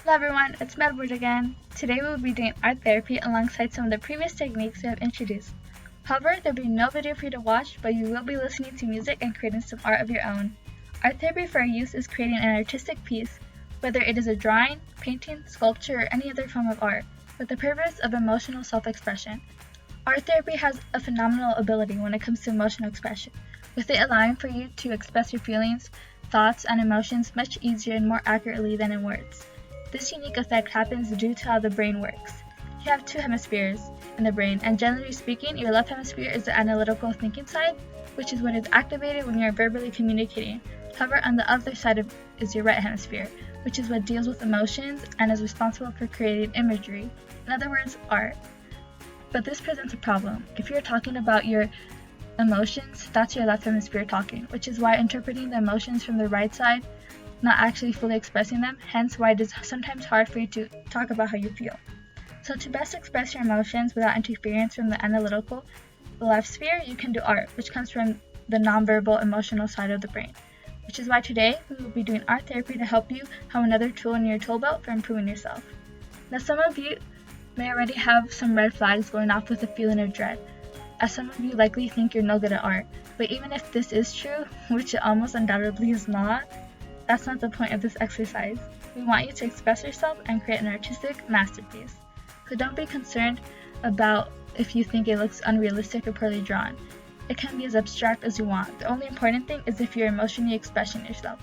Hello everyone, it's MMED Board again. Today we will be doing art therapy alongside some of the previous techniques we have introduced. However, there will be no video for you to watch, but you will be listening to music and creating some art of your own. Art therapy for our use is creating an artistic piece, whether it is a drawing, painting, sculpture, or any other form of art, with the purpose of emotional self-expression. Art therapy has a phenomenal ability when it comes to emotional expression, with it allowing for you to express your feelings, thoughts, and emotions much easier and more accurately than in words. This unique effect happens due to how the brain works. You have two hemispheres in the brain, and generally speaking, your left hemisphere is the analytical thinking side, which is what is activated when you are verbally communicating. However, on the other side is your right hemisphere, which is what deals with emotions and is responsible for creating imagery, in other words, art. But this presents a problem. If you're talking about your emotions, that's your left hemisphere talking, which is why interpreting the emotions from the right side, not actually fully expressing them, hence why it is sometimes hard for you to talk about how you feel. So to best express your emotions without interference from the analytical left sphere, you can do art, which comes from the nonverbal emotional side of the brain, which is why today we will be doing art therapy to help you have another tool in your tool belt for improving yourself. Now some of you may already have some red flags going off with a feeling of dread, as some of you likely think you're no good at art, but even if this is true, which it almost undoubtedly is not, that's not the point of this exercise. We want you to express yourself and create an artistic masterpiece. So don't be concerned about if you think it looks unrealistic or poorly drawn. It can be as abstract as you want. The only important thing is if you're emotionally expressing yourself.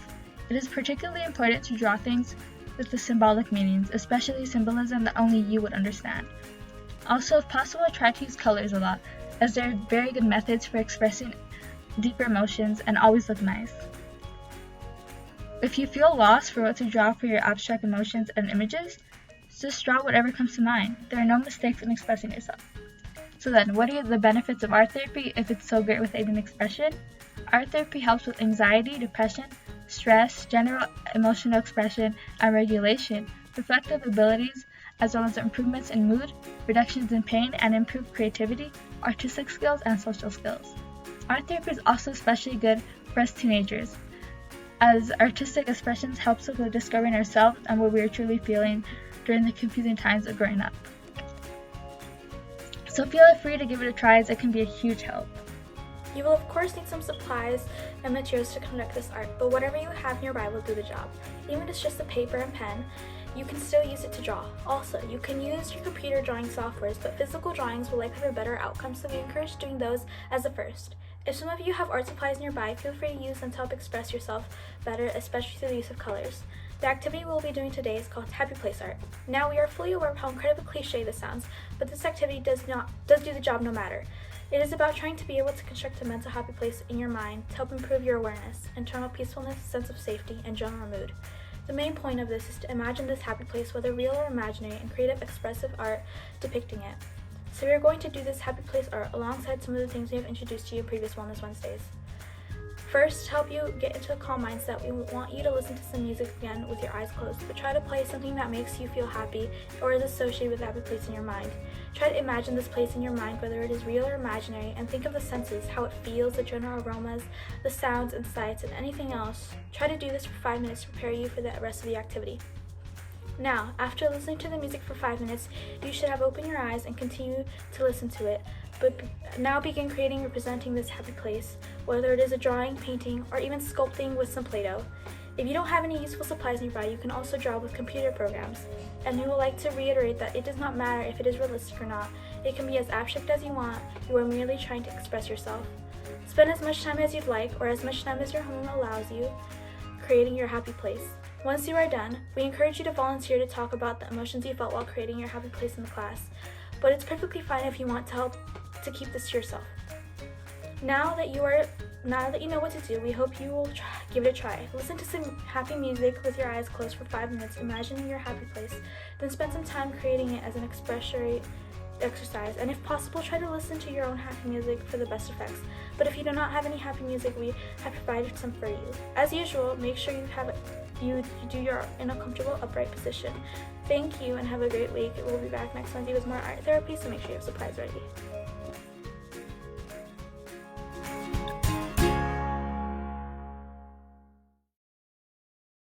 It is particularly important to draw things with the symbolic meanings, especially symbolism that only you would understand. Also, if possible, try to use colors a lot, as they are very good methods for expressing deeper emotions and always look nice. If you feel lost for what to draw for your abstract emotions and images, just draw whatever comes to mind. There are no mistakes in expressing yourself. So then, what are the benefits of art therapy if it's so great with aiding expression? Art therapy helps with anxiety, depression, stress, general emotional expression, and regulation, reflective abilities, as well as improvements in mood, reductions in pain, and improved creativity, artistic skills, and social skills. Art therapy is also especially good for us teenagers, as artistic expressions helps us with discovering ourselves and what we are truly feeling during the confusing times of growing up. So feel free to give it a try, as it can be a huge help. You will of course need some supplies and materials to conduct this art, but whatever you have nearby will do the job. Even if it's just a paper and pen, you can still use it to draw. Also, you can use your computer drawing softwares, but physical drawings will likely have a better outcome, so we encourage doing those as a first. If some of you have art supplies nearby, feel free to use them to help express yourself better, especially through the use of colors. The activity we'll be doing today is called Happy Place Art. Now, we are fully aware of how incredibly cliche this sounds, but this activity does do the job no matter. It is about trying to be able to construct a mental happy place in your mind to help improve your awareness, internal peacefulness, sense of safety, and general mood. The main point of this is to imagine this happy place, whether real or imaginary, and creative expressive art depicting it. So we are going to do this happy place art alongside some of the things we have introduced to you in previous Wellness Wednesdays. First, to help you get into a calm mindset, we want you to listen to some music again with your eyes closed, but try to play something that makes you feel happy or is associated with that happy place in your mind. Try to imagine this place in your mind, whether it is real or imaginary, and think of the senses, how it feels, the general aromas, the sounds and sights, and anything else. Try to do this for 5 minutes to prepare you for the rest of the activity. Now, after listening to the music for 5 minutes, you should have opened your eyes and continue to listen to it, but now begin creating or presenting this happy place, whether it is a drawing, painting, or even sculpting with some Play-Doh. If you don't have any useful supplies nearby, you can also draw with computer programs. And we would like to reiterate that it does not matter if it is realistic or not. It can be as abstract as you want. You are merely trying to express yourself. Spend as much time as you'd like, or as much time as your home allows you, creating your happy place. Once you are done, we encourage you to volunteer to talk about the emotions you felt while creating your happy place in the class. But it's perfectly fine if you want to help to keep this to yourself. Now that you know what to do, we hope you will give it a try. Listen to some happy music with your eyes closed for 5 minutes, imagining your happy place. Then spend some time creating it as an expressory exercise, and if possible, try to listen to your own happy music for the best effects. But if you do not have any happy music, we have provided some for you. As usual, make sure you do your in a comfortable upright position. Thank you and have a great week. We'll be back next Wednesday with more art therapy, so make sure you have supplies ready.